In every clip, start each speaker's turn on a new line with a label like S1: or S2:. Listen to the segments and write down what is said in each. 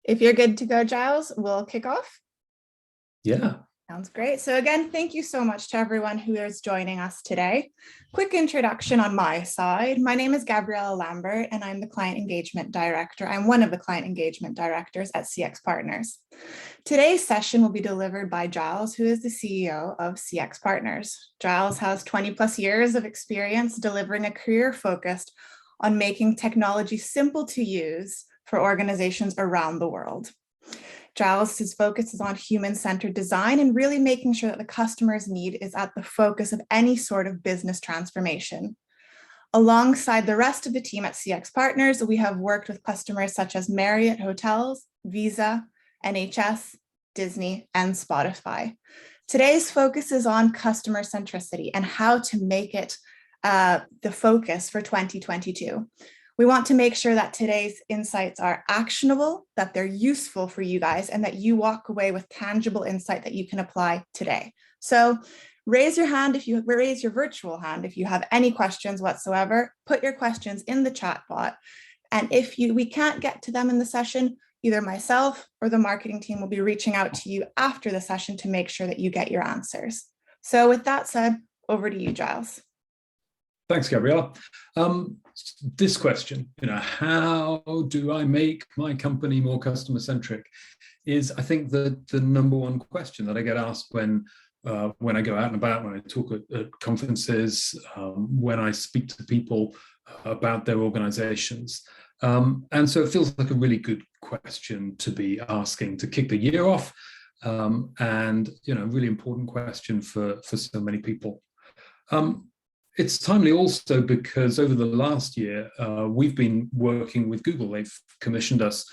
S1: If you're good to go, Giles, we'll kick off.
S2: Yeah.
S1: Sounds great. So again, thank you so much to everyone who is joining us today. Quick introduction on my side. My name is Gabriella Lambert, and I'm the Client Engagement Director. I'm one of the Client Engagement Directors at CX Partners. Today's session will be delivered by Giles, who is the CEO of CX Partners. Giles has 20 plus years of experience delivering a career focused on making technology simple to use for organizations around the world. Giles' focus is on human-centered design and really making sure that the customer's need is at the focus of any sort of business transformation. Alongside the rest of the team at CX Partners, we have worked with customers such as Marriott Hotels, Visa, NHS, Disney, and Spotify. Today's focus is on customer centricity and how to make it the focus for 2022. We want to make sure that today's insights are actionable, that they're useful for you guys, and that you walk away with tangible insight that you can apply today. So raise your virtual hand if you have any questions whatsoever. Put your questions in the chat bot. And if we can't get to them in the session, either myself or the marketing team will be reaching out to you after the session to make sure that you get your answers. So with that said, over to you, Giles.
S2: Thanks, Gabriella. This question, how do I make my company more customer-centric, is, I think, the number one question that I get asked when I go out and about, when I talk at conferences, when I speak to people about their organizations. And so it feels like a really good question to be asking to kick the year off, and a really important question for so many people. It's timely also because over the last year, we've been working with Google. They've commissioned us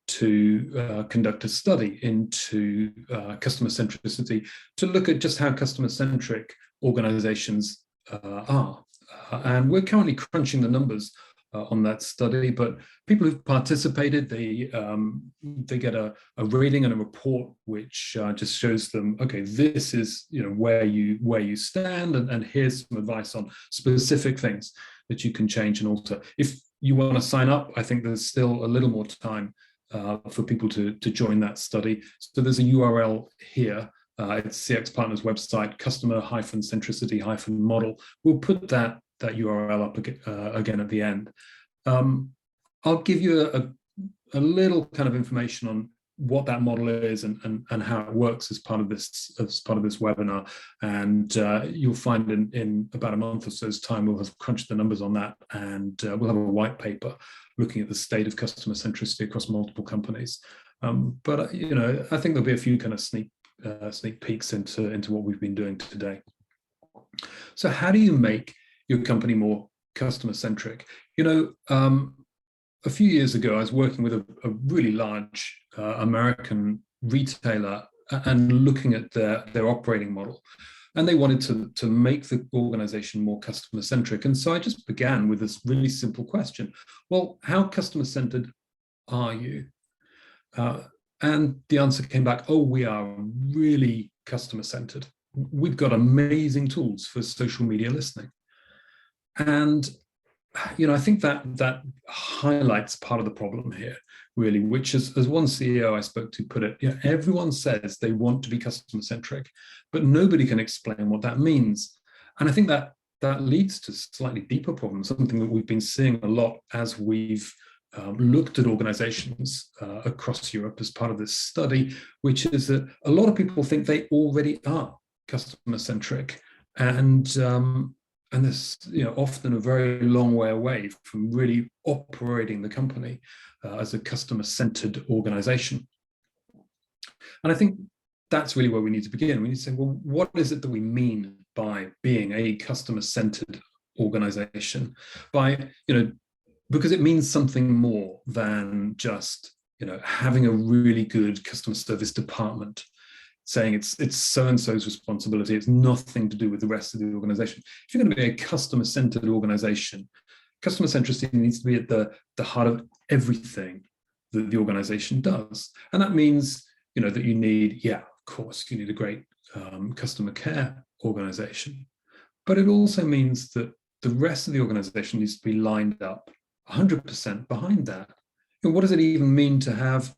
S2: to conduct a study into customer centricity, to look at just how customer-centric organizations are. And we're currently crunching the numbers on that study, but people who've participated, they get a rating and a report which just shows them, okay, this is where you stand, and here's some advice on specific things that you can change and alter. If you want to sign up, I think there's still a little more time for people to join that study. So there's a URL here. It's CX Partners website, customer-centricity-model. We'll put that URL up again at the end. I'll give you a little kind of information on what that model is and how it works as part of this webinar. And you'll find in about a month or so's time, we'll have crunched the numbers on that, and we'll have a white paper looking at the state of customer centricity across multiple companies. But I think there'll be a few kind of sneak peeks into what we've been doing today. So how do you make your company more customer-centric? A few years ago, I was working with a really large American retailer and looking at their operating model. And they wanted to make the organization more customer-centric. And so I just began with this really simple question. Well, how customer-centered are you? And the answer came back, oh, we are really customer-centered. We've got amazing tools for social media listening. And I think that highlights part of the problem here, really, which is, as one CEO I spoke to put it, everyone says they want to be customer-centric, but nobody can explain what that means. And I think that leads to slightly deeper problems, something that we've been seeing a lot as we've looked at organizations across Europe as part of this study, which is that a lot of people think they already are customer-centric, and this, often a very long way away from really operating the company as a customer-centered organization. And I think that's really where we need to begin. We need to say, well, what is it that we mean by being a customer-centered organization? Because it means something more than just, having a really good customer service department, saying it's so-and-so's responsibility. It's nothing to do with the rest of the organization. If you're going to be a customer-centered organization, customer centricity needs to be at the heart of everything that the organization does. And that means, that you need, of course, you need a great customer care organization. But it also means that the rest of the organization needs to be lined up 100% behind that. And what does it even mean to have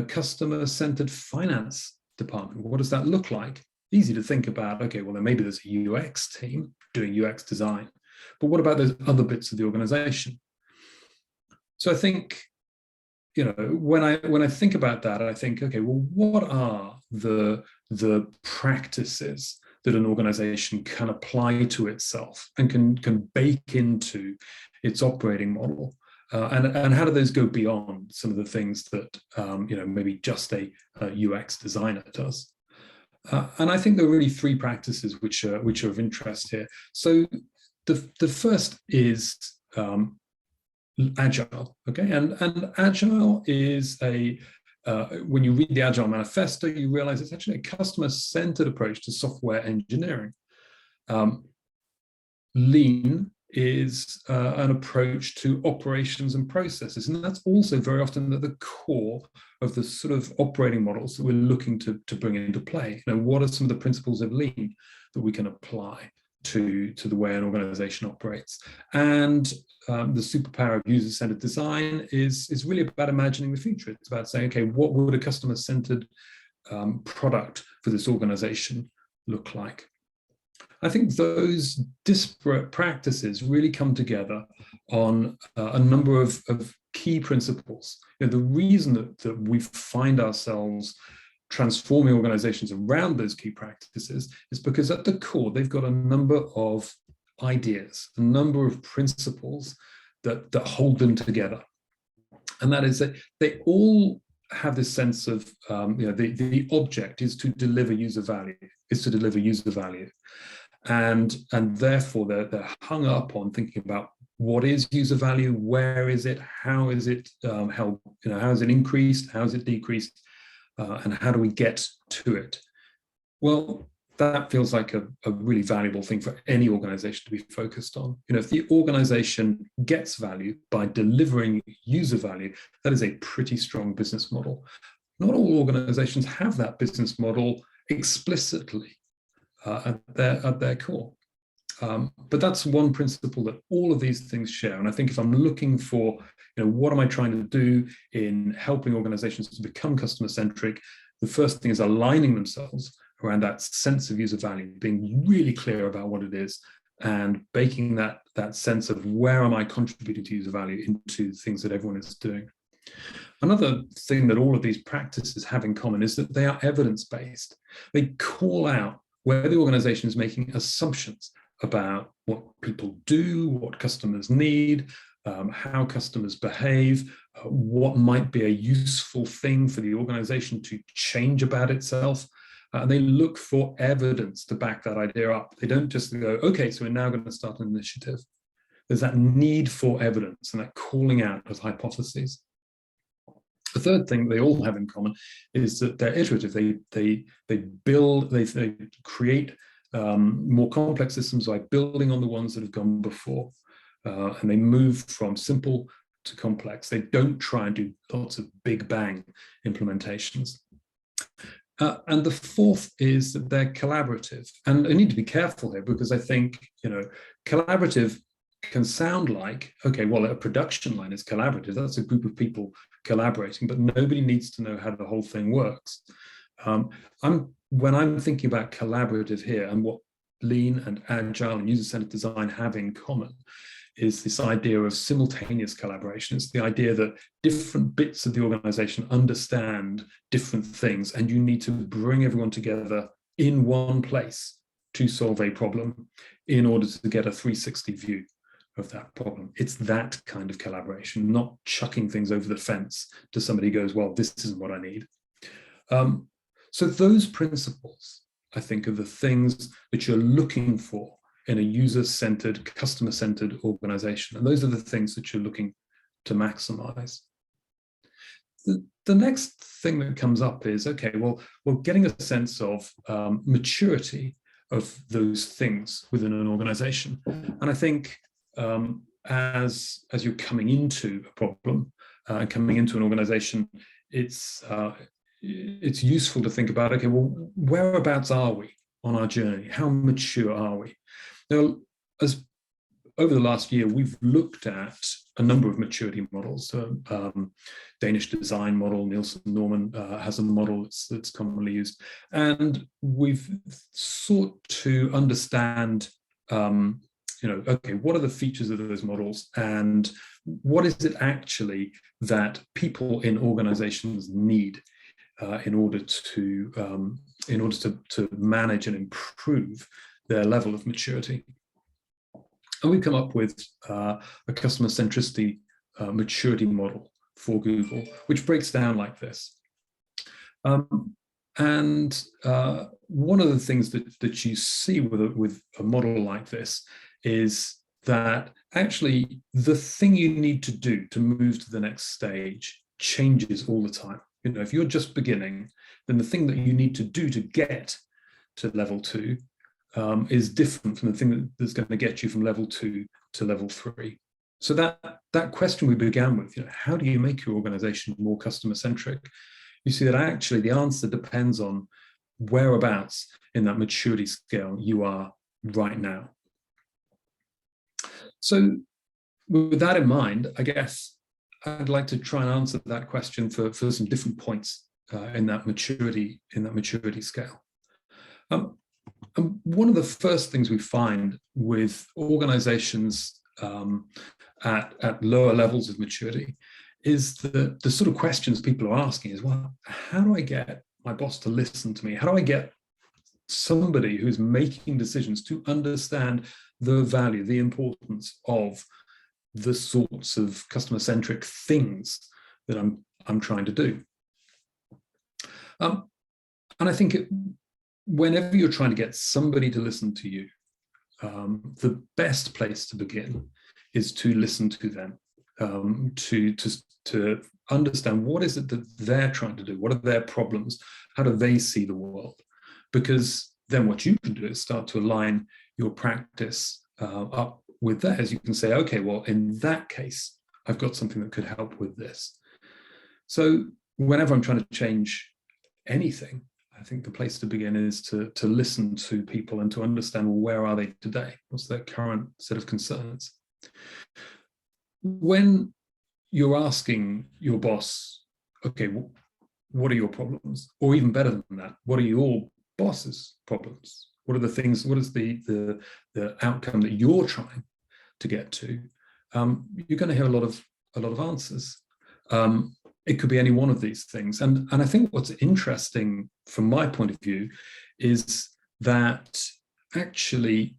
S2: customer-centered finance department. What does that look like? Easy to think about, okay, well, then maybe there's a UX team doing UX design, but what about those other bits of the organization? So I think, when I think about that, I think, okay, well, what are the practices that an organization can apply to itself and can bake into its operating model? And how do those go beyond some of the things that maybe just a UX designer does? And I think there are really three practices which are of interest here. So the first is Agile. Okay, and Agile is when you read the Agile Manifesto, you realize it's actually a customer-centered approach to software engineering. Lean is an approach to operations and processes, and that's also very often at the core of the sort of operating models that we're looking to bring into play. What are some of the principles of Lean that we can apply to the way an organization operates? And the superpower of user-centered design is really about imagining the future. It's about saying, okay, what would a customer-centered product for this organization look like? I think those disparate practices really come together on a number of key principles. The reason that we find ourselves transforming organizations around those key practices is because at the core, they've got a number of ideas, a number of principles that hold them together. And that is that they all have this sense of, the object is to deliver user value, And therefore they're hung up on thinking about what is user value, where is it, how is it held, how is it increased, how is it decreased, and how do we get to it? Well, that feels like a really valuable thing for any organization to be focused on. If the organization gets value by delivering user value, that is a pretty strong business model. Not all organizations have that business model explicitly at their core. But that's one principle that all of these things share. And I think if I'm looking for, what am I trying to do in helping organizations to become customer-centric, the first thing is aligning themselves around that sense of user value, being really clear about what it is, and baking that sense of where am I contributing to user value into things that everyone is doing. Another thing that all of these practices have in common is that they are evidence-based. They call out where the organization is making assumptions about what people do, what customers need, how customers behave, what might be a useful thing for the organization to change about itself. And they look for evidence to back that idea up. They don't just go, okay, so we're now going to start an initiative. There's that need for evidence and that calling out of hypotheses. The third thing they all have in common is that they're iterative. They create more complex systems by building on the ones that have gone before, and they move from simple to complex. They don't try and do lots of big bang implementations. And the fourth is that they're collaborative. And I need to be careful here because I think, collaborative can sound like, okay, well, a production line is collaborative. That's a group of people collaborating, but nobody needs to know how the whole thing works. When I'm thinking about collaborative here and what Lean and Agile and user-centered design have in common is this idea of simultaneous collaboration. It's the idea that different bits of the organization understand different things, and you need to bring everyone together in one place to solve a problem in order to get a 360 view of that problem. It's that kind of collaboration, not chucking things over the fence to somebody who goes, well, this isn't what I need. So those principles, I think, are the things that you're looking for in a user-centered, customer-centered organization. And those are the things that you're looking to maximize. The next thing that comes up is, okay, well, getting a sense of maturity of those things within an organization. And I think as you're coming into a problem and coming into an organization, it's useful to think about, okay, well, whereabouts are we on our journey? How mature are we? Now, as over the last year, we've looked at a number of maturity models. Danish design model, Nielsen Norman has a model that's commonly used. And we've sought to understand, okay, what are the features of those models, and what is it actually that people in organizations need in order to manage and improve their level of maturity. And we've come up with a customer centricity maturity model for Google, which breaks down like this. One of the things that you see with a model like this is that actually the thing you need to do to move to the next stage changes all the time. If you're just beginning, then the thing that you need to do to get to level 2 is different from the thing that's going to get you from level 2 to level 3. So that question we began with, how do you make your organization more customer centric? You see that actually the answer depends on whereabouts in that maturity scale you are right now. So with that in mind, I guess I'd like to try and answer that question for some different points in that maturity scale. And one of the first things we find with organizations at lower levels of maturity is the sort of questions people are asking is, well, how do I get my boss to listen to me? How do I get somebody who's making decisions to understand the value, the importance of the sorts of customer-centric things that I'm trying to do? And I think whenever you're trying to get somebody to listen to you, the best place to begin is to listen to them, to understand what is it that they're trying to do, what are their problems, how do they see the world? Because then what you can do is start to align your practice up with theirs. You can say, okay, well, in that case, I've got something that could help with this. So whenever I'm trying to change anything, I think the place to begin is to listen to people and to understand, well, where are they today? What's their current set of concerns? When you're asking your boss, okay, what are your problems? Or even better than that, what are your boss's problems? What are the things, what is the outcome that you're trying to get to? You're going to hear a lot of answers. It could be any one of these things. And I think what's interesting from my point of view is that actually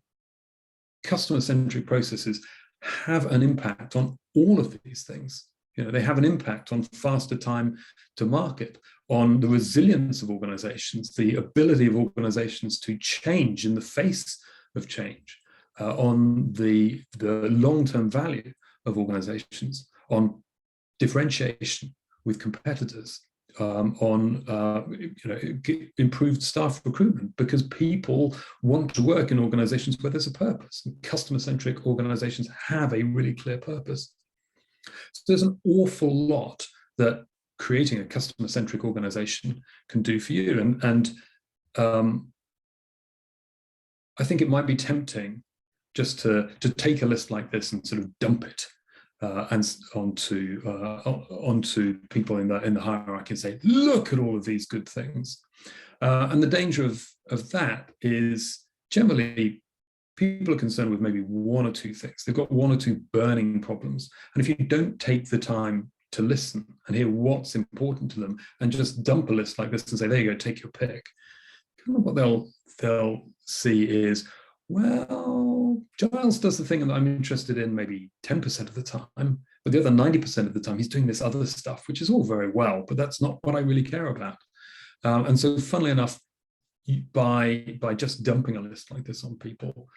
S2: customer-centric processes have an impact on all of these things. They have an impact on faster time to market, on the resilience of organizations, the ability of organizations to change in the face of change, on the long-term value of organizations, on differentiation with competitors, on improved staff recruitment, because people want to work in organizations where there's a purpose. Customer-centric organizations have a really clear purpose. So there's an awful lot that creating a customer-centric organization can do for you. And I think it might be tempting just to take a list like this and sort of dump it and onto people in the hierarchy and say, look at all of these good things. And the danger of that is generally people are concerned with maybe one or two things. They've got one or two burning problems. And if you don't take the time to listen and hear what's important to them and just dump a list like this and say, there you go, take your pick, kind of what they'll see is, well, Giles does the thing that I'm interested in maybe 10% of the time, but the other 90% of the time he's doing this other stuff, which is all very well, but that's not what I really care about. And so funnily enough, by just dumping a list like this on people,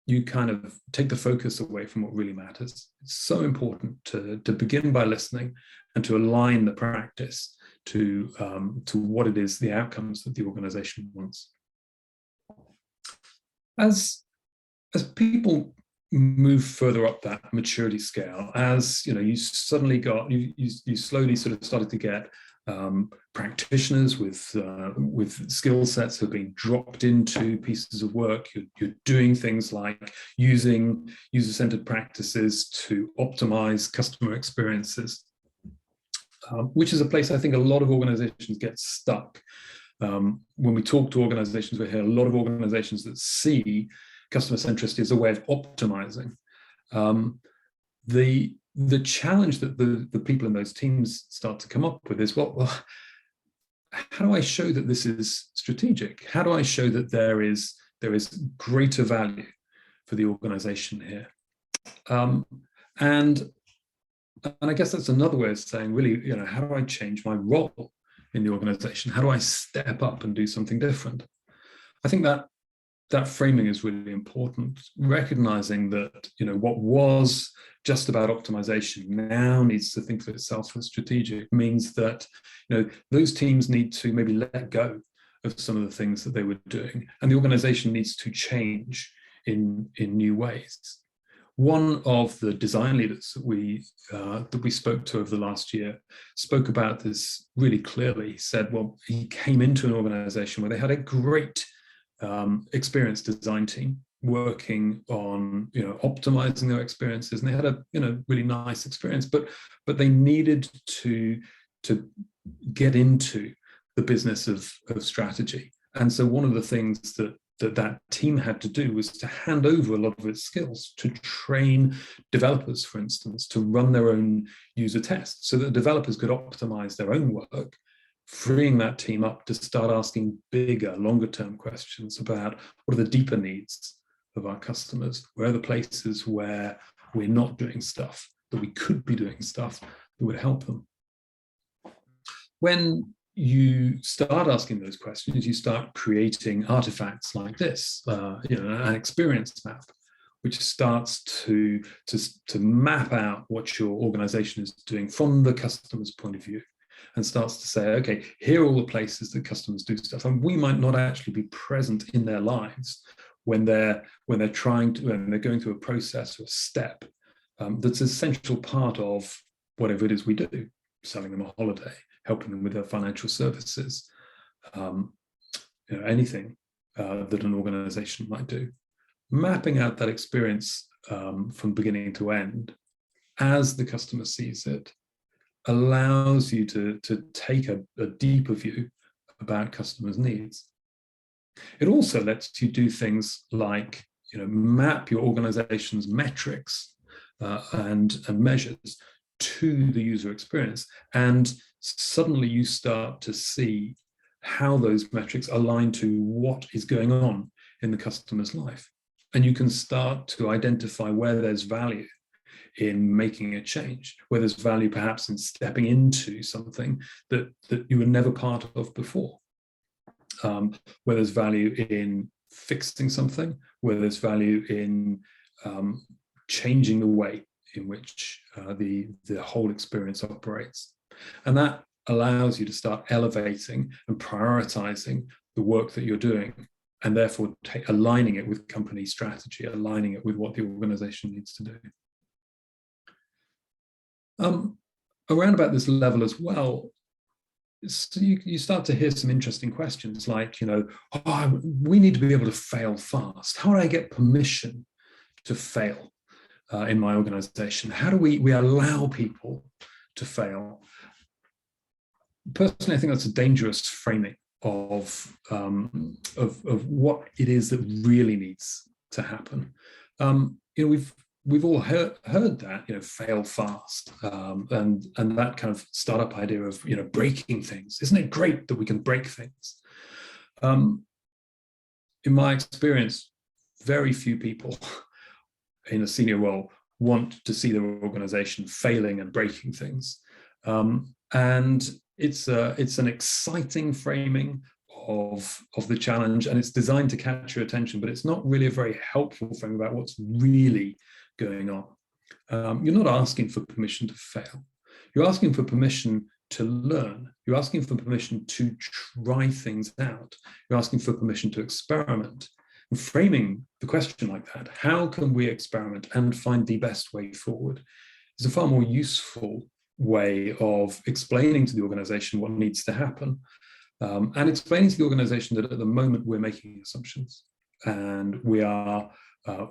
S2: you kind of take the focus away from what really matters. It's so important to begin by listening and to align the practice to what it is, the outcomes that the organization wants. As people move further up that maturity scale, as you know, you slowly sort of started to get practitioners with skill sets have been dropped into pieces of work. You're doing things like using user-centered practices to optimize customer experiences, which is a place I think a lot of organizations get stuck. When we talk to organizations, we hear a lot of organizations that see customer centricity as a way of optimizing. The challenge that the people in those teams start to come up with is, well, how do I show that this is strategic? How do I show that there is greater value for the organization here? And I guess that's another way of saying, really, how do I change my role in the organization? How do I step up and do something different? I think that framing is really important, recognizing that what was just about optimization now needs to think of itself as strategic, means that those teams need to maybe let go of some of the things that they were doing, and the organization needs to change in new ways. One of the design leaders that we spoke to over the last year spoke about this really clearly. He said, well, he came into an organization where they had a great experienced design team working on optimizing their experiences, and they had a really nice experience, but they needed to get into the business of strategy. And so one of the things that team had to do was to hand over a lot of its skills to train developers, for instance, to run their own user tests so that developers could optimize their own work, freeing that team up to start asking bigger, longer-term questions about what are the deeper needs of our customers, where are the places where we're not doing stuff, that we could be doing stuff that would help them. When you start asking those questions, you start creating artifacts like this, an experience map, which starts to map out what your organization is doing from the customer's point of view, and starts to say, okay, here are all the places that customers do stuff, and we might not actually be present in their lives when they're going through a process or a step that's an essential part of whatever it is we do, selling them a holiday, helping them with their financial services, anything that an organization might do. Mapping out that experience from beginning to end as the customer sees it allows you to take a deeper view about customers' needs. It also lets you do things like map your organization's metrics and measures to the user experience, and suddenly you start to see how those metrics align to what is going on in the customer's life, and you can start to identify where there's value in making a change, where there's value perhaps in stepping into something that you were never part of before, where there's value in fixing something, where there's value in changing the way in which the whole experience operates. And that allows you to start elevating and prioritizing the work that you're doing, and therefore aligning it with company strategy, aligning it with what the organization needs to do. Around about this level as well, so you start to hear some interesting questions like, we need to be able to fail fast. How do I get permission to fail in my organization? How do we allow people to fail? Personally, I think that's a dangerous framing of what it is that really needs to happen. We've all heard that, fail fast, and that kind of startup idea of breaking things. Isn't it great that we can break things? In my experience, very few people in a senior role want to see their organization failing and breaking things, and it's an exciting framing of the challenge, and it's designed to catch your attention, but it's not really a very helpful frame about what's really going on. You're not asking for permission to fail. You're asking for permission to learn. You're asking for permission to try things out. You're asking for permission to experiment. And framing the question like that, how can we experiment and find the best way forward, is a far more useful way of explaining to the organization what needs to happen, and explaining to the organization that at the moment we're making assumptions and we are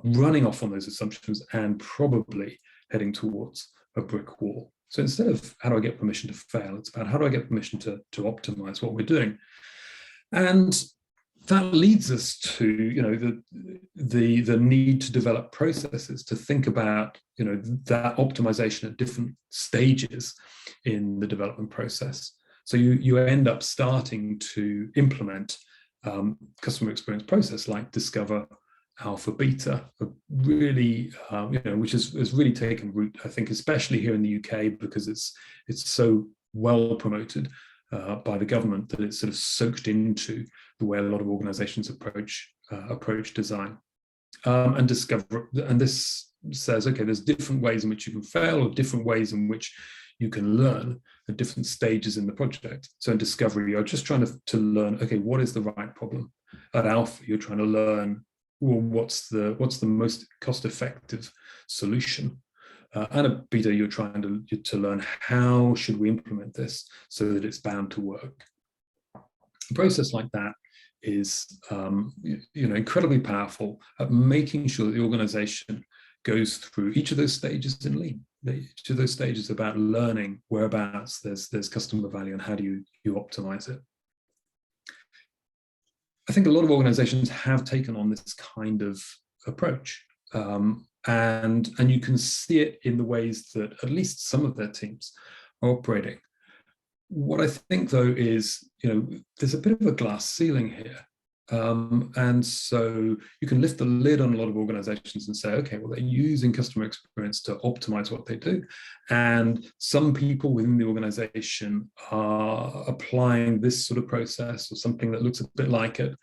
S2: running off on those assumptions and probably heading towards a brick wall. So instead of how do I get permission to fail, it's about how do I get permission to optimize what we're doing. And that leads us to, you know, the need to develop processes to think about, you know, that optimization at different stages in the development process. So you end up starting to implement customer experience process like discover, alpha, beta, really, you know, which has really taken root, I think, especially here in the UK, because it's so well promoted by the government that it's sort of soaked into the way a lot of organizations approach design. And discover, and this says, okay, there's different ways in which you can fail or different ways in which you can learn at different stages in the project. So in discovery, you're just trying to learn, okay, what is the right problem? At alpha, you're trying to learn, well, what's the most cost-effective solution? And at beta, you're trying to learn how should we implement this so that it's bound to work. A process like that is you know, incredibly powerful at making sure that the organization goes through each of those stages in lean. Each of those stages about learning whereabouts there's customer value and how do you optimize it. I think a lot of organizations have taken on this kind of approach, and you can see it in the ways that at least some of their teams are operating. What I think, though, is, you know, there's a bit of a glass ceiling here. And so you can lift the lid on a lot of organizations and say, okay, well, they're using customer experience to optimize what they do. And some people within the organization are applying this sort of process or something that looks a bit like it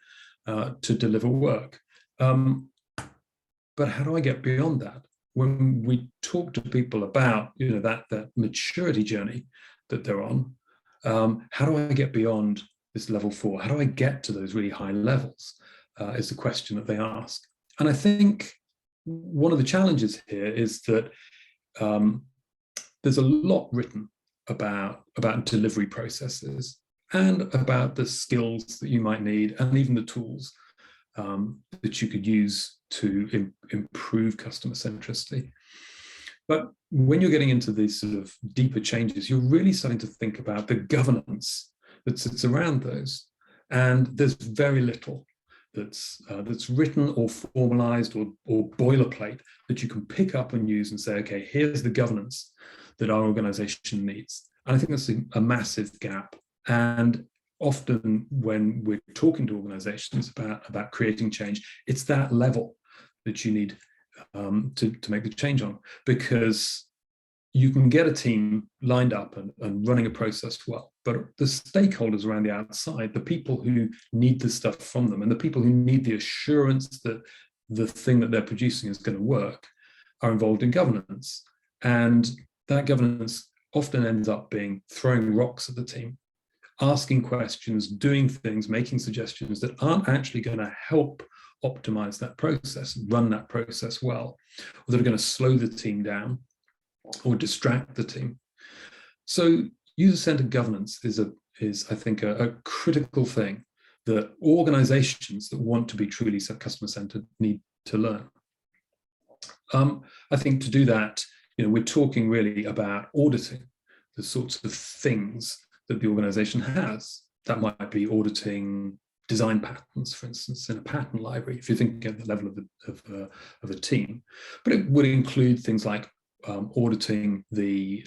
S2: to deliver work. But how do I get beyond that? When we talk to people about, you know, that maturity journey that they're on, how do I get beyond this level 4? How do I get to those really high levels is the question that they ask. And I think one of the challenges here is that there's a lot written about delivery processes and about the skills that you might need and even the tools that you could use to improve customer centricity. But when you're getting into these sort of deeper changes, you're really starting to think about the governance that sits around those. And there's very little that's written or formalized or boilerplate that you can pick up and use and say, okay, here's the governance that our organization needs. And I think that's a massive gap. And often when we're talking to organizations about creating change, it's that level that you need to make the change on, because you can get a team lined up and running a process well, but the stakeholders around the outside, the people who need the stuff from them and the people who need the assurance that the thing that they're producing is going to work, are involved in governance. And that governance often ends up being throwing rocks at the team, asking questions, doing things, making suggestions that aren't actually going to help optimize that process, run that process well, or that are going to slow the team down or distract the team. So user-centered governance is I think a critical thing that organizations that want to be truly customer-centered need to learn. I think to do that, you know, we're talking really about auditing the sorts of things that the organization has. That might be auditing design patterns, for instance, in a pattern library, if you're thinking at the level of a team. But it would include things like auditing the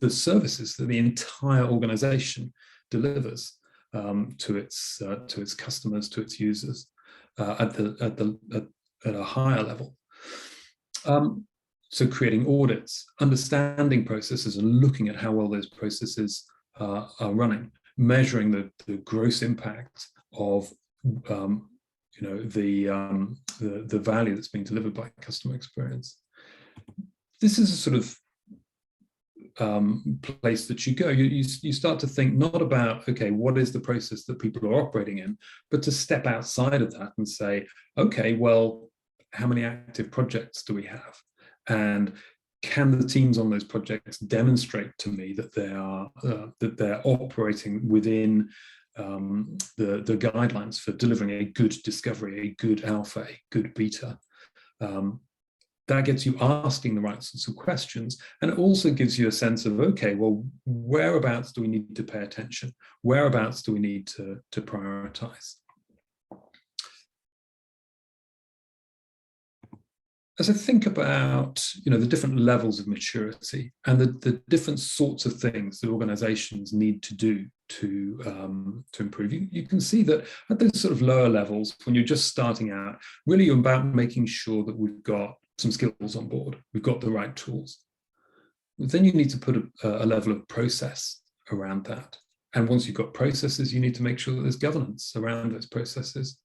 S2: services that the entire organization delivers to its customers, to its users at a higher level. So creating audits, understanding processes and looking at how well those processes are running, measuring the gross impact of you know, the value that's being delivered by customer experience. This is a sort of place that you go. You start to think not about, okay, what is the process that people are operating in, but to step outside of that and say, okay, well, how many active projects do we have? And can the teams on those projects demonstrate to me that they're operating within the guidelines for delivering a good discovery, a good alpha, a good beta? That gets you asking the right sorts of questions, and it also gives you a sense of, okay, well, whereabouts do we need to pay attention? Whereabouts do we need to prioritize? As I think about, the different levels of maturity and the different sorts of things that organizations need to do to improve, you can see that at those sort of lower levels, when you're just starting out, really you're about making sure that we've got some skills on board, we've got the right tools. Then you need to put a level of process around that. And once you've got processes, you need to make sure that there's governance around those processes.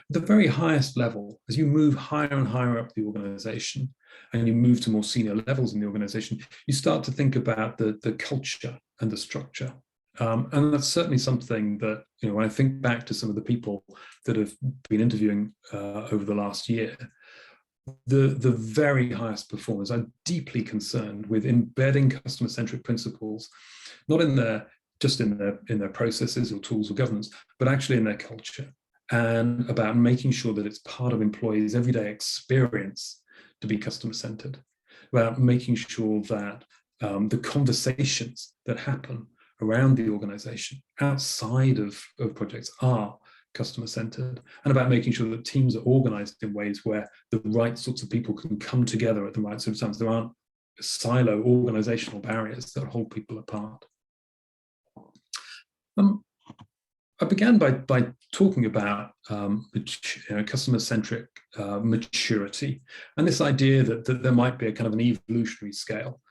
S2: The very highest level, as you move higher and higher up the organization and you move to more senior levels in the organization, you start to think about the culture and the structure. And that's certainly something that, when I think back to some of the people that have been interviewing over the last year, the very highest performers are deeply concerned with embedding customer-centric principles, not just in their processes or tools or governance, but actually in their culture, and about making sure that it's part of employees' everyday experience to be customer-centered, about making sure that the conversations that happen around the organization outside of projects are customer-centered, and about making sure that teams are organized in ways where the right sorts of people can come together at the right sort of times. There aren't silo organizational barriers that hold people apart. I began by talking about customer-centric maturity, and this idea that there might be a kind of an evolutionary scale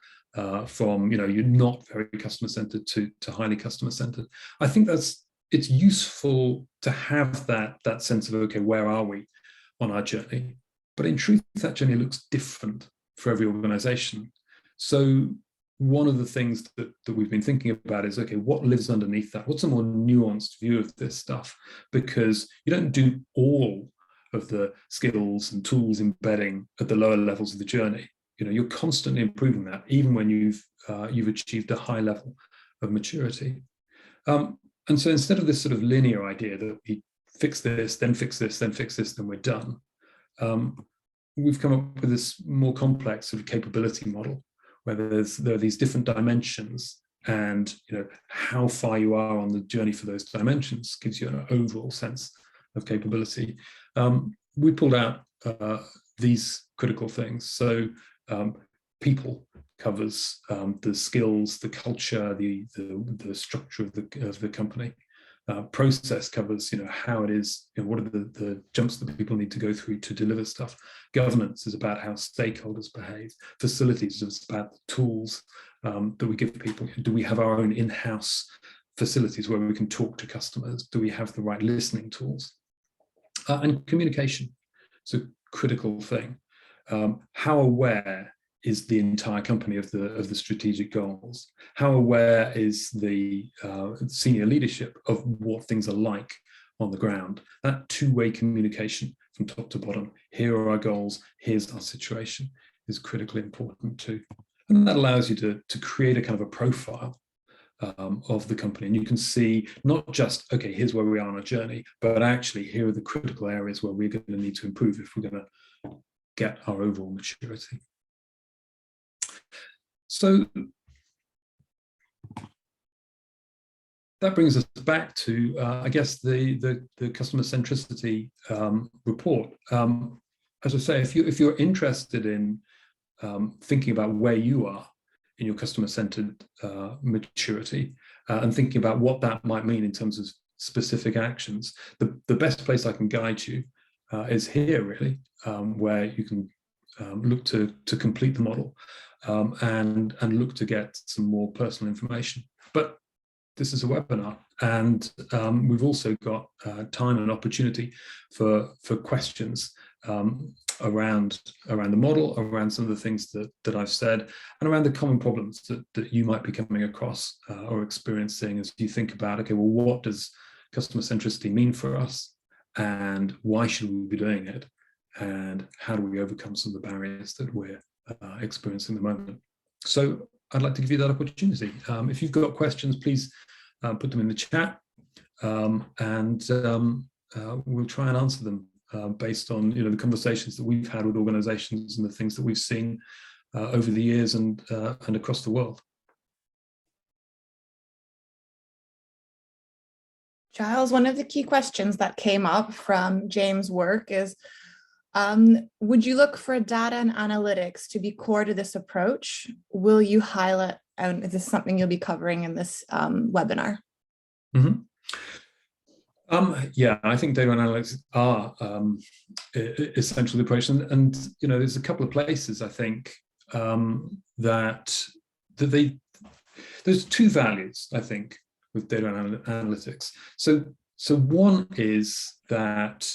S2: from you're not very customer-centered to highly customer-centered. I think it's useful to have that sense of, okay, where are we on our journey? But in truth, that journey looks different for every organization. So one of the things that we've been thinking about is, okay, what lives underneath that? What's a more nuanced view of this stuff? Because you don't do all of the skills and tools embedding at the lower levels of the journey. You're constantly improving that, even when you've achieved a high level of maturity. And so instead of this sort of linear idea that we fix this, then fix this, then fix this, then we're done, we've come up with this more complex sort of capability model where there are these different dimensions, and how far you are on the journey for those dimensions gives you an overall sense of capability. We pulled out these critical things. So people covers the skills, the culture, the structure of the company. Process covers how it is, what are the jumps that people need to go through to deliver stuff. Governance is about how stakeholders behave. Facilities is about the tools that we give people. Do we have our own in-house facilities where we can talk to customers? Do we have the right listening tools? And communication, it's a critical thing. How aware is the entire company of the strategic goals? How aware is the senior leadership of what things are like on the ground? That two-way communication from top to bottom, here are our goals, here's our situation, is critically important too. And that allows you to create a kind of a profile of the company. And you can see not just, okay, here's where we are on a journey, but actually here are the critical areas where we're going to need to improve if we're going to get our overall maturity. So that brings us back to, I guess, the customer centricity report. As I say, if you're interested in thinking about where you are in your customer-centered maturity and thinking about what that might mean in terms of specific actions, the best place I can guide you is here, really, where you can look to complete the model and look to get some more personal information. But this is a webinar, and we've also got time and opportunity for questions around the model, around some of the things that I've said, and around the common problems that you might be coming across or experiencing as you think about, okay, well, what does customer centricity mean for us, and why should we be doing it, and how do we overcome some of the barriers that we're experiencing at the moment. So I'd like to give you that opportunity. If you've got questions, please put them in the chat, and we'll try and answer them based on the conversations that we've had with organizations and the things that we've seen over the years and across the world.
S1: Giles, one of the key questions that came up from James' work is, would you look for data and analytics to be core to this approach? Will you highlight, and is this something you'll be covering in this webinar?
S2: Mm-hmm. Yeah, I think data and analytics are essential to the approach, and there's a couple of places I think that there's two values I think with data and analytics. So one is that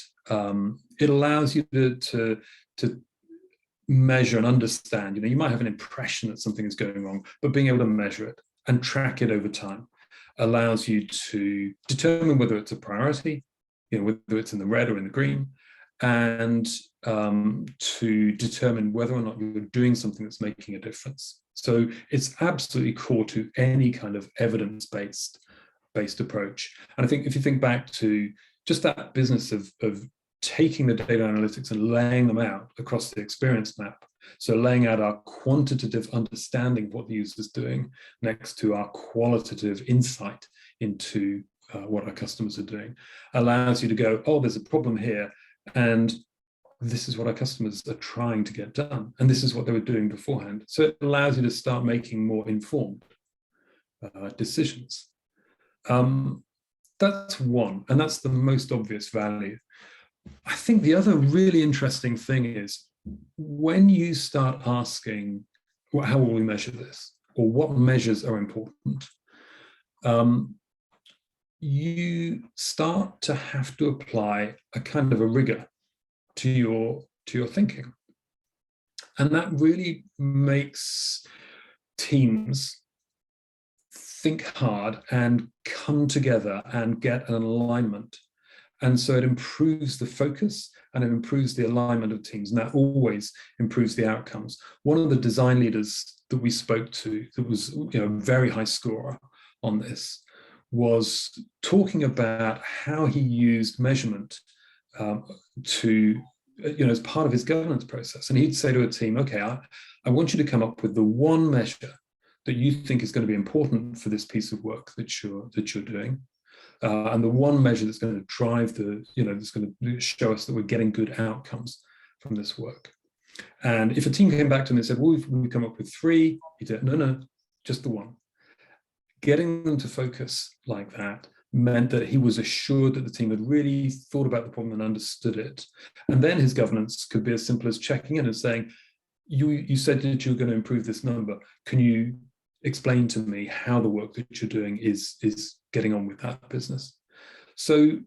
S2: it allows you to measure and understand. You might have an impression that something is going wrong, but being able to measure it and track it over time allows you to determine whether it's a priority, whether it's in the red or in the green, and to determine whether or not you're doing something that's making a difference. So it's absolutely core to any kind of evidence-based approach. And I think if you think back to just that business of taking the data analytics and laying them out across the experience map, so laying out our quantitative understanding of what the user is doing next to our qualitative insight into what our customers are doing, allows you to go, oh, there's a problem here, and this is what our customers are trying to get done, and this is what they were doing beforehand. So it allows you to start making more informed decisions. That's one, and that's the most obvious value. I think the other really interesting thing is when you start asking, well, how will we measure this? Or what measures are important? You start to have to apply a kind of a rigor to your thinking. And that really makes teams think hard and come together and get an alignment. And so it improves the focus and it improves the alignment of teams, and that always improves the outcomes. One of the design leaders that we spoke to that was a very high scorer on this was talking about how he used measurement to as part of his governance process. And he'd say to a team, okay, I want you to come up with the one measure that you think is going to be important for this piece of work that you're doing. And the one measure that's going to drive that's going to show us that we're getting good outcomes from this work. And if a team came back to him and said, well, we've come up with three, he said, no, just the one. Getting them to focus like that meant that he was assured that the team had really thought about the problem and understood it. And then his governance could be as simple as checking in and saying, you said that you were going to improve this number. Can you explain to me how the work that you're doing is getting on with that business? So,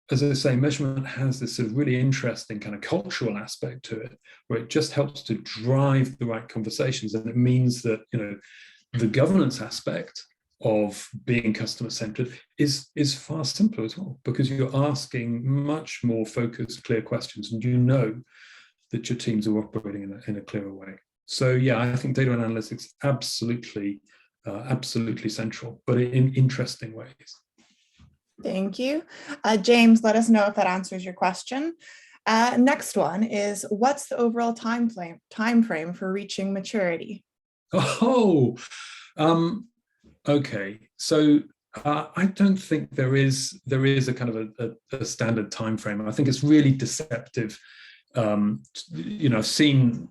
S2: as I say, measurement has this sort of really interesting kind of cultural aspect to it, where it just helps to drive the right conversations. And it means that, the governance aspect of being customer-centered is far simpler as well, because you're asking much more focused, clear questions, and you know that your teams are operating in a clearer way. So yeah, I think data and analytics absolutely central, but in interesting ways.
S1: Thank you. James, let us know if that answers your question. Next one is, what's the overall time frame for reaching maturity?
S2: Oh, okay. So I don't think there is a kind of a standard time frame. I think it's really deceptive. I've seen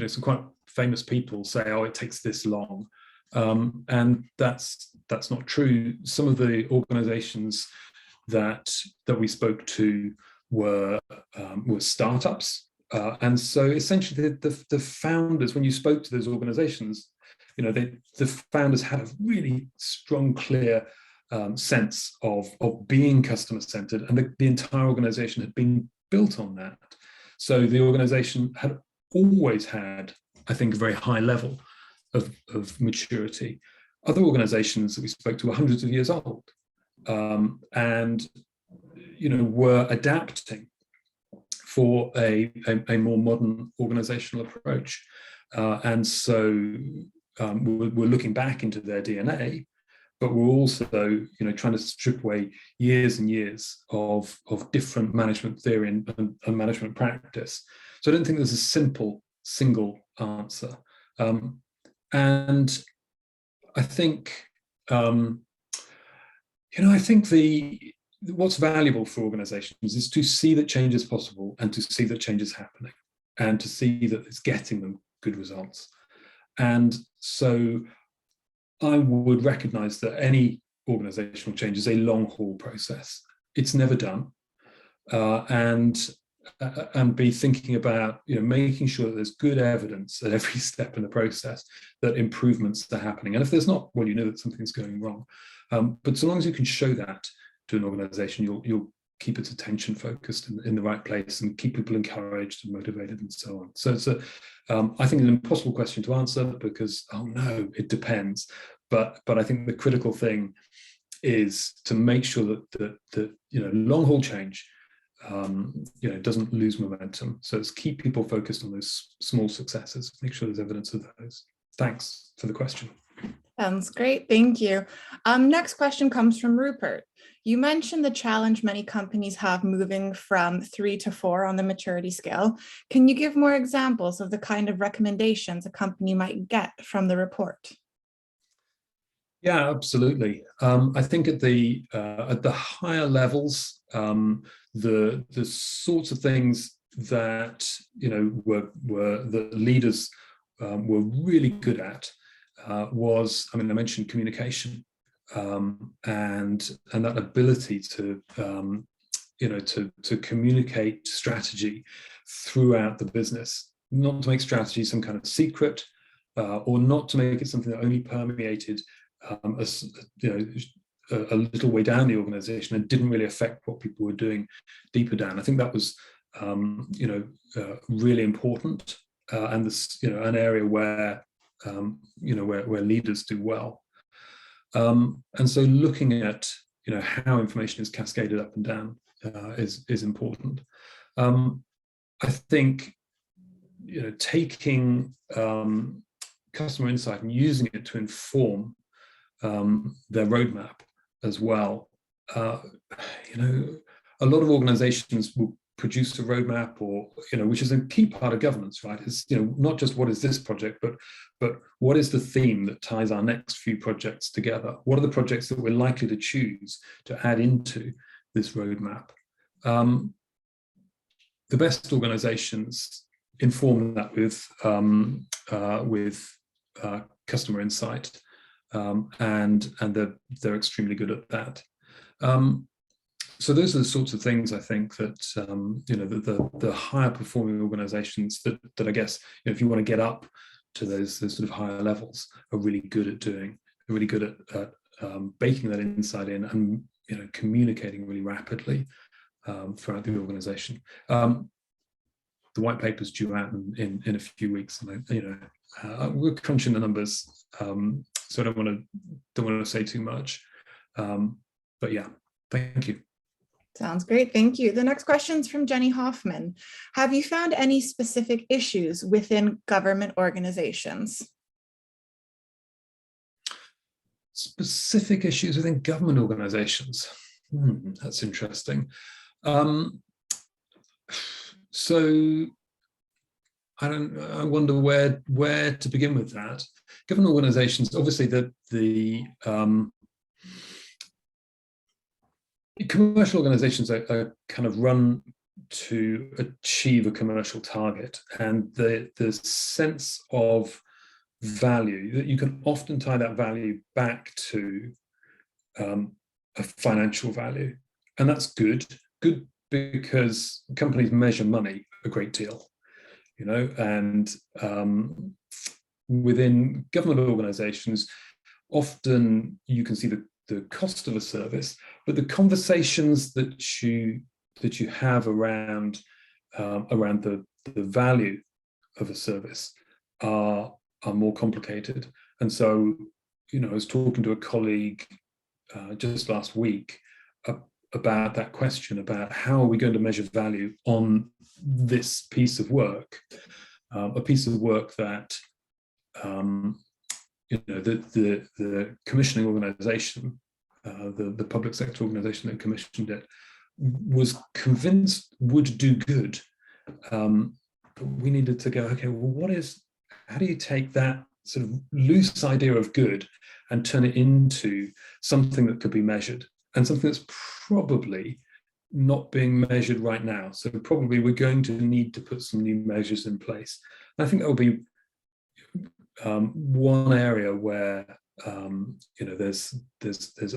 S2: some quite famous people say, oh, it takes this long. And that's not true. Some of the organizations that we spoke to were startups. And so essentially the founders, when you spoke to those organizations, the founders had a really strong, clear sense of being customer-centered, and the entire organization had been built on that. So the organization had always had, I think, a very high level of maturity. Other organizations that we spoke to were hundreds of years old, and were adapting for a more modern organizational approach. And so we're looking back into their DNA, but we're also, trying to strip away years and years of different management theory and management practice. So I don't think there's a simple single answer. And I think, I think what's valuable for organizations is to see that change is possible and to see that change is happening and to see that it's getting them good results. And so I would recognize that any organizational change is a long haul process. It's never done. And be thinking about, making sure that there's good evidence at every step in the process that improvements are happening. And if there's not, well, you know that something's going wrong. But so long as you can show that to an organization, you'll keep its attention focused in the right place and keep people encouraged and motivated and so on. So it's I think an impossible question to answer because, oh no, it depends. But I think the critical thing is to make sure that long haul change doesn't lose momentum. So it's keep people focused on those small successes, make sure there's evidence of those. Thanks for the question.
S1: Sounds great, thank you. Next question comes from Rupert. You mentioned the challenge many companies have moving from 3 to 4 on the maturity scale. Can you give more examples of the kind of recommendations a company might get from the report?
S2: Yeah, absolutely. I think at the higher levels, the sorts of things that were the leaders were really good at was, I mentioned communication and that ability to to communicate strategy throughout the business, not to make strategy some kind of secret or not to make it something that only permeated a little way down the organization and didn't really affect what people were doing deeper down. I think that was really important and this an area where where leaders do well. And so looking at how information is cascaded up and down is important. I think taking customer insight and using it to inform their roadmap as well. A lot of organizations will produce a roadmap, or which is a key part of governance, right? It's not just what is this project, but what is the theme that ties our next few projects together? What are the projects that we're likely to choose to add into this roadmap? The best organizations inform that with customer insight. And they're extremely good at that. So those are the sorts of things I think that the higher performing organizations that I guess if you want to get up to those sort of higher levels are really good at doing, are really good at baking that insight in and communicating really rapidly throughout the organization. The white paper's due out in a few weeks, and we're crunching the numbers. So I don't want to say too much, but yeah, thank you.
S1: Sounds great, thank you. The next question is from Jenny Hoffman. Have you found any specific issues within government organizations?
S2: Specific issues within government organizations? That's interesting. So I wonder where to begin with that. Government organizations, obviously the commercial organizations are kind of run to achieve a commercial target, and the sense of value that you can often tie that value back to a financial value, and that's good because companies measure money a great deal, and within government organizations, often you can see the cost of a service, but the conversations that you have around the value of a service are more complicated. And so, I was talking to a colleague just last week about that question about how are we going to measure value on this piece of work. a piece of work that the commissioning organisation, the public sector organisation that commissioned it, was convinced would do good. But we needed to go, okay, well, how do you take that sort of loose idea of good and turn it into something that could be measured, and something that's probably not being measured right now. So probably we're going to need to put some new measures in place. And I think that will be one area where there's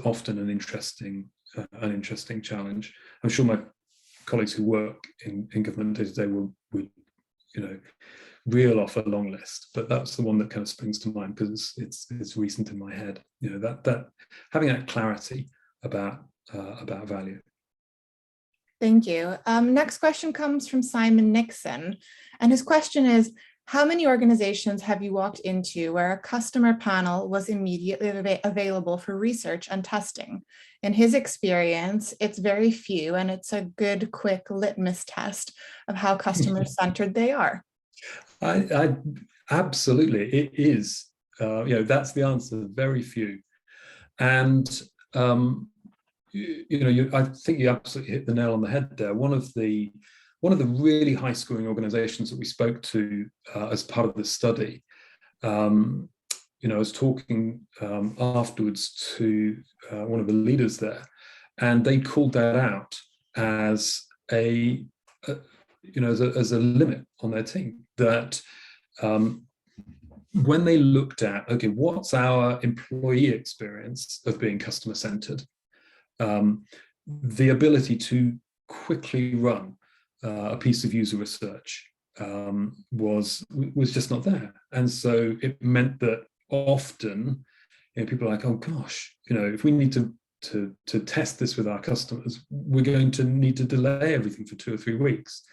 S2: often an interesting challenge. I'm sure my colleagues who work in government day to day would reel off a long list, but that's the one that kind of springs to mind because it's recent in my head. That having that clarity about value.
S1: Thank you. Next question comes from Simon Nixon, and his question is, how many organizations have you walked into where a customer panel was immediately available for research and testing? In his experience, it's very few, and it's a good, quick litmus test of how customer-centered they are.
S2: I absolutely, it is. That's the answer. Very few, and I think you absolutely hit the nail on the head there. One of the really high scoring organizations that we spoke to as part of the study, I was talking afterwards to one of the leaders there, and they called that out as a limit on their team, that when they looked at, okay, what's our employee experience of being customer centered, the ability to quickly run a piece of user research was just not there. And so it meant that often people are like, oh gosh, if we need to test this with our customers, we're going to need to delay everything for 2 or 3 weeks.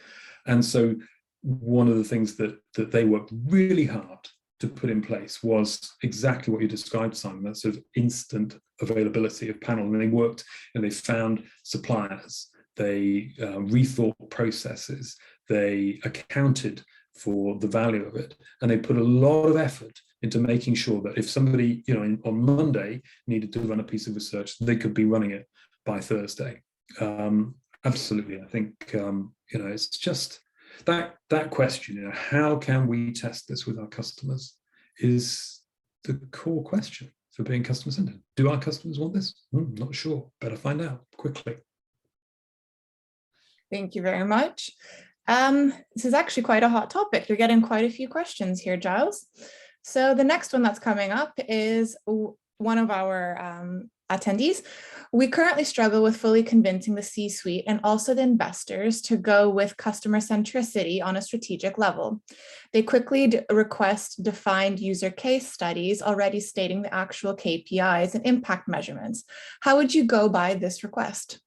S2: And so one of the things that they worked really hard to put in place was exactly what you described, Simon, that sort of instant availability of panel. And they worked and they found suppliers, they rethought processes, they accounted for the value of it, and they put a lot of effort into making sure that if somebody, on Monday needed to run a piece of research, they could be running it by Thursday. Absolutely, I think it's just that question, how can we test this with our customers, is the core question for being customer centered. Do our customers want this? Not sure. Better find out quickly.
S1: Thank you very much. This is actually quite a hot topic. You're getting quite a few questions here, Giles. So the next one that's coming up is one of our attendees. We currently struggle with fully convincing the C-suite and also the investors to go with customer centricity on a strategic level. They quickly request defined user case studies already stating the actual KPIs and impact measurements. How would you go by this request?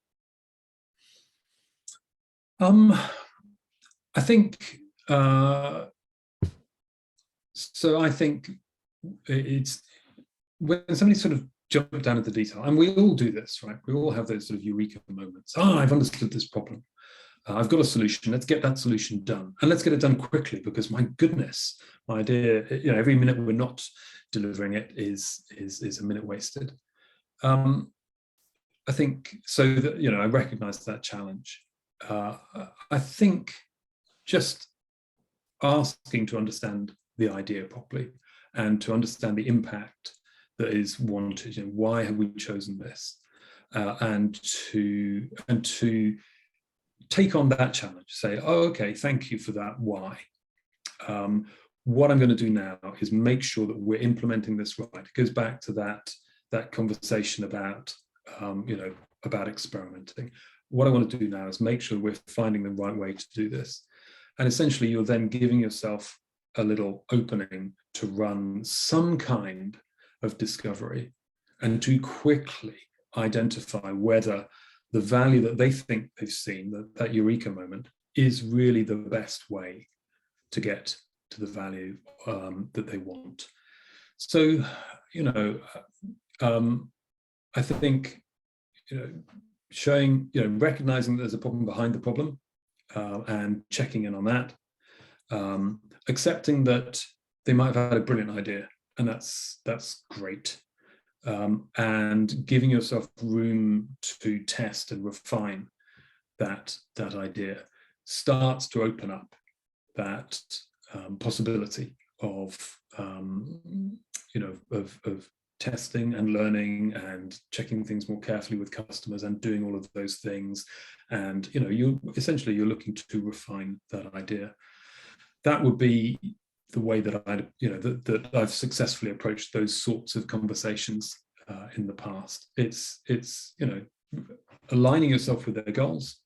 S2: I think I think it's when somebody sort of jump down into detail, and we all do this, right? We all have those sort of eureka moments. I've understood this problem. I've got a solution. Let's get that solution done, and let's get it done quickly, because my goodness, my idea, every minute we're not delivering it is a minute wasted. I think so that I recognize that challenge. I think just asking to understand the idea properly and to understand the impact that is wanted, why have we chosen this, and to take on that challenge, say, oh, okay, thank you for that why. What I'm going to do now is make sure that we're implementing this right. It goes back to that conversation about about experimenting. What I want to do now is make sure we're finding the right way to do this. And essentially, you're then giving yourself a little opening to run some kind of discovery and to quickly identify whether the value that they think they've seen, that eureka moment, is really the best way to get to the value that they want. So, I think, showing, recognizing that there's a problem behind the problem, and checking in on that. accepting that they might have had a brilliant idea, and that's great, and giving yourself room to test and refine that idea starts to open up that possibility of of testing and learning and checking things more carefully with customers and doing all of those things. And you're looking to refine that idea. That would be the way that that I've successfully approached those sorts of conversations in the past. It's aligning yourself with their goals,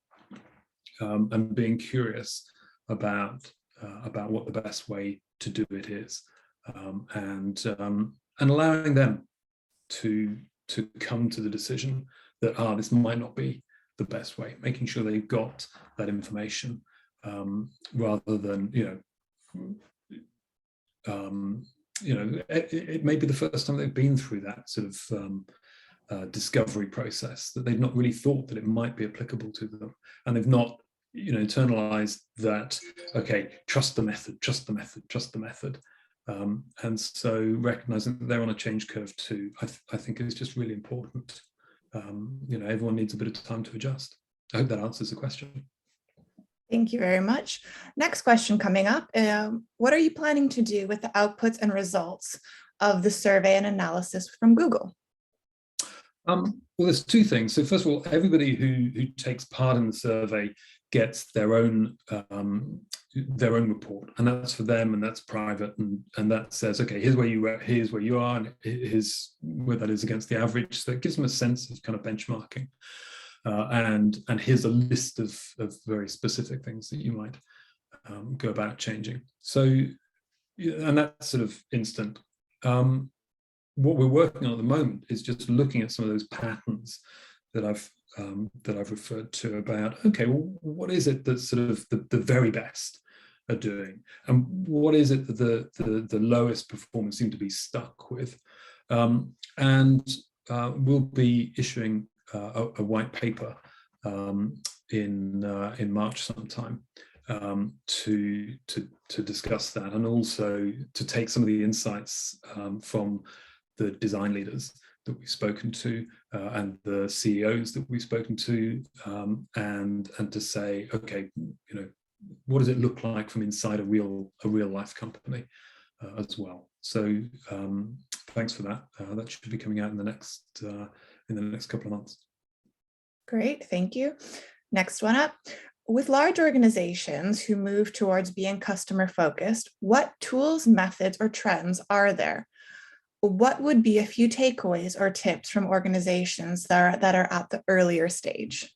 S2: and being curious about what the best way to do it is, and allowing them to come to the decision that this might not be the best way, making sure they've got that information, rather than it may be the first time they've been through that sort of discovery process, that they've not really thought that it might be applicable to them, and they've not internalized that, okay, trust the method, and so recognizing that they're on a change curve too, I think is just really important. Everyone needs a bit of time to adjust. I hope that answers the question.
S1: Thank you very much. Next question coming up. What are you planning to do with the outputs and results of the survey and analysis from Google?
S2: Well, there's two things. So first of all, everybody who takes part in the survey gets their own report, and that's for them, and that's private, and that says, okay, here's where you are, and here's where that is against the average. So it gives them a sense of kind of benchmarking, and here's a list of very specific things that you might go about changing. So, and that's sort of instant. What we're working on at the moment is just looking at some of those patterns that I've referred to about, okay, well, what is it that's sort of the very best are doing, and what is it that the lowest performers seem to be stuck with, and we'll be issuing a white paper in March sometime, to discuss that, and also to take some of the insights from the design leaders that we've spoken to, and the CEOs that we've spoken to, and to say, okay, what does it look like from inside a real life company as well. So thanks for that. That should be coming out in the next couple of months.
S1: Great, thank you. Next one up. With large organizations who move towards being customer focused, what tools, methods, or trends are there? What would be a few takeaways or tips from organizations that are at the earlier stage?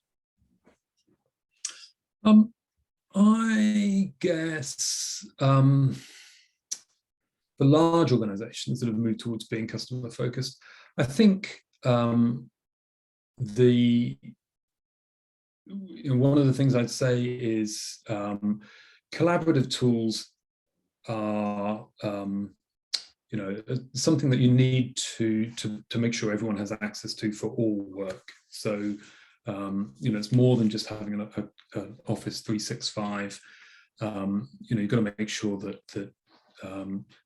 S2: I guess the large organizations that have moved towards being customer focused, I think one of the things I'd say is collaborative tools are something that you need to make sure everyone has access to for all work. So it's more than just having an Office 365. You've got to make sure that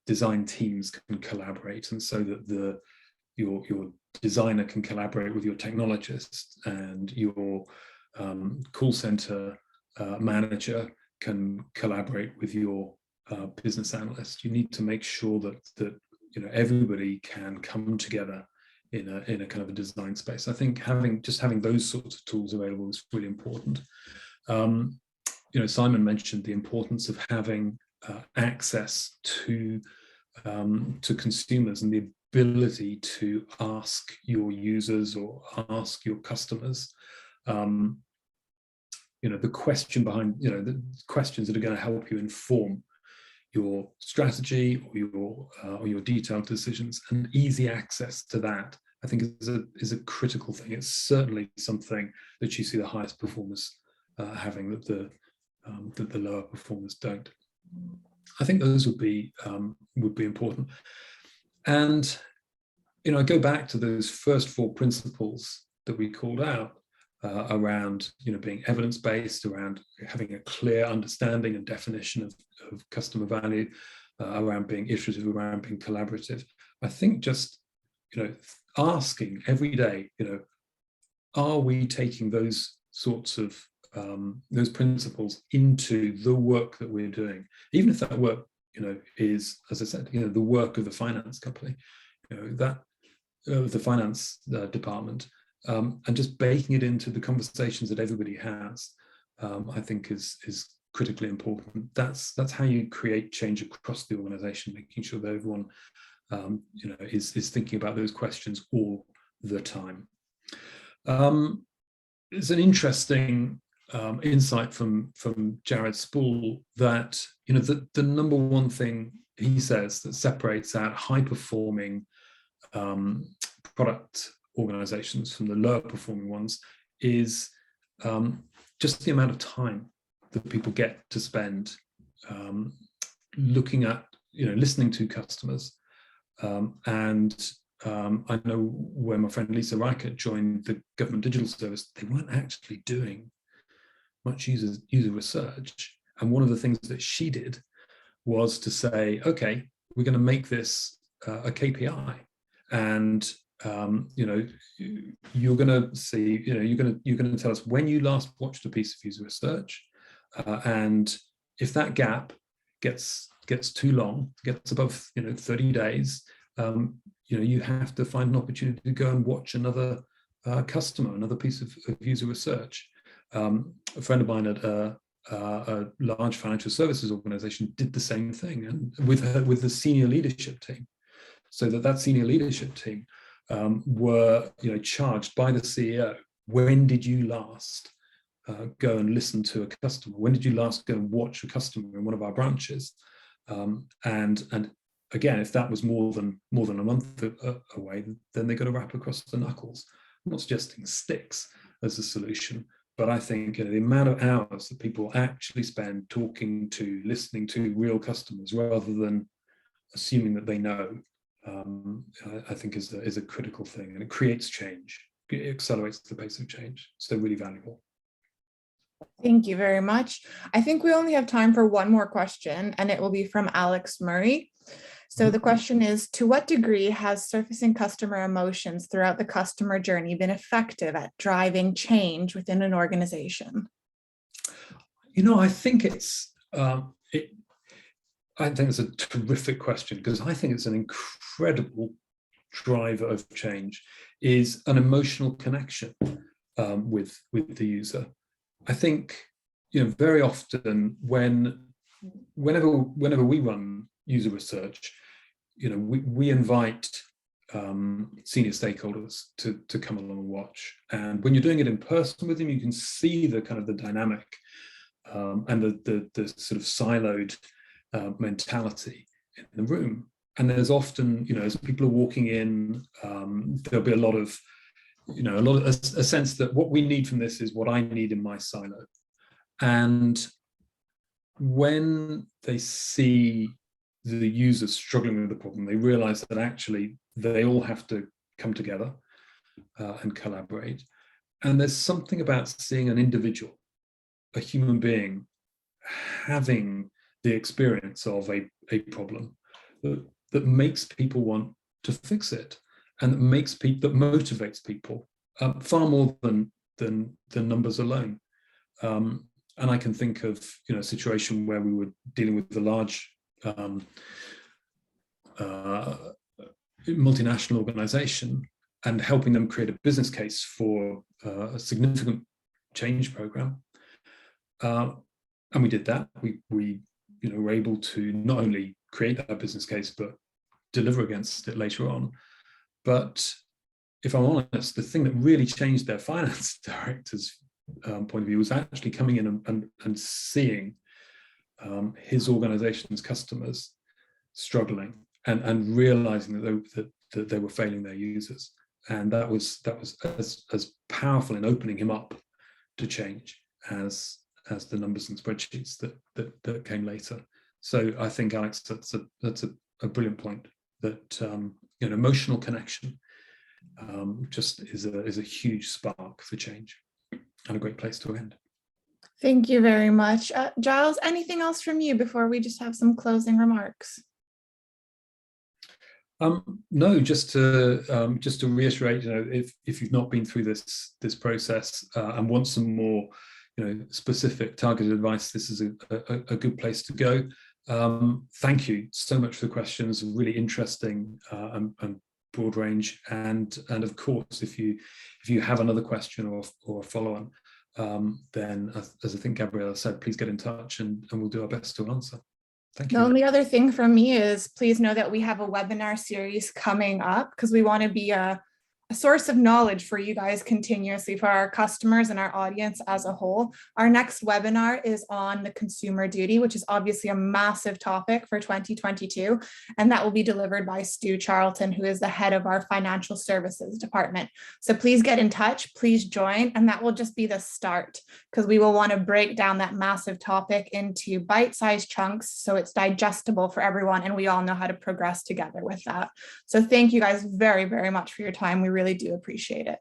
S2: design teams can collaborate, and so that your designer can collaborate with your technologist, and your call center manager can collaborate with your business analyst. You need to make sure that everybody can come together in a kind of a design space. I think having those sorts of tools available is really important. Simon mentioned the importance of having access to consumers, and the ability to ask your users or ask your customers the question behind, the questions that are going to help you inform your strategy or your detailed decisions. And easy access to that, I think, is a critical thing. It's certainly something that you see the highest performers having that the lower performers don't. I think those would be important. And I go back to those first four principles that we called out. around being evidence-based, around having a clear understanding and definition of customer value, around being iterative, around being collaborative. I think just asking every day, are we taking those sorts of those principles into the work that we're doing, even if that work is, as I said, the work of the finance company, that of the finance department, and just baking it into the conversations that everybody has, I think is critically important. That's how you create change across the organization, making sure that everyone is thinking about those questions all the time. It's an interesting insight from Jared Spool that the number one thing he says that separates out high-performing product organizations from the lower performing ones is just the amount of time that people get to spend looking at, listening to customers. And I know when my friend Lisa Reichert joined the government digital service, they weren't actually doing much user research. And one of the things that she did was to say, okay, we're going to make this a KPI, and you're going to see, you're going to tell us when you last watched a piece of user research, and if that gap gets too long, gets above 30 days, you have to find an opportunity to go and watch another customer, another piece of user research. A friend of mine at a large financial services organization did the same thing, and with the senior leadership team, so that senior leadership team were charged by the CEO. When did you last go and listen to a customer? When did you last go and watch a customer in one of our branches? And again, if that was more than a month away, then they got to wrap across the knuckles. I'm not suggesting sticks as a solution, but I think the amount of hours that people actually spend talking to, listening to real customers rather than assuming that they know, I think is a critical thing, and it creates change. It accelerates the pace of change. So really valuable.
S1: Thank you very much. I think we only have time for one more question, and it will be from Alex Murray. So the question is, to what degree has surfacing customer emotions throughout the customer journey been effective at driving change within an organization?
S2: I think I think it's a terrific question, because I think it's an incredible driver of change, is an emotional connection with the user. I think very often whenever we run user research, we invite senior stakeholders to come along and watch. And when you're doing it in person with them, you can see the kind of the dynamic and the sort of siloed mentality in the room. And there's often, as people are walking in, there'll be a lot of a sense that what we need from this is what I need in my silo. And when they see the user struggling with the problem, they realize that actually they all have to come together and collaborate. And there's something about seeing an individual, a human being, having the experience of a problem that makes people want to fix it, and that motivates people far more than numbers alone. And I can think of a situation where we were dealing with a large multinational organization and helping them create a business case for a significant change program. And we did that. We were able to not only create that business case, but deliver against it later on. But if I'm honest, the thing that really changed their finance director's point of view was actually coming in and seeing his organization's customers struggling and realizing that they were failing their users. And that was as powerful in opening him up to change as the numbers and spreadsheets that came later. So I think, Alex, that's a brilliant point, that emotional connection just is a huge spark for change. a great place to end.
S1: Thank you very much. Giles, anything else from you before we just have some closing remarks?
S2: No, just to reiterate, if you've not been through this process and want some more, specific targeted advice, this is a good place to go. Thank you so much for the questions, really interesting and broad range. And of course, if you have another question or a follow-on, then as I think Gabriella said, please get in touch and we'll do our best to answer. Thank you.
S1: The only other thing from me is please know that we have a webinar series coming up because we want to be a source of knowledge for you guys continuously, for our customers and our audience as a whole. Our next webinar is on the consumer duty, which is obviously a massive topic for 2022. And that will be delivered by Stu Charlton, who is the head of our financial services department. So please get in touch, please join, and that will just be the start because we will want to break down that massive topic into bite-sized chunks so it's digestible for everyone and we all know how to progress together with that. So thank you guys very, very much for your time. We really do appreciate it.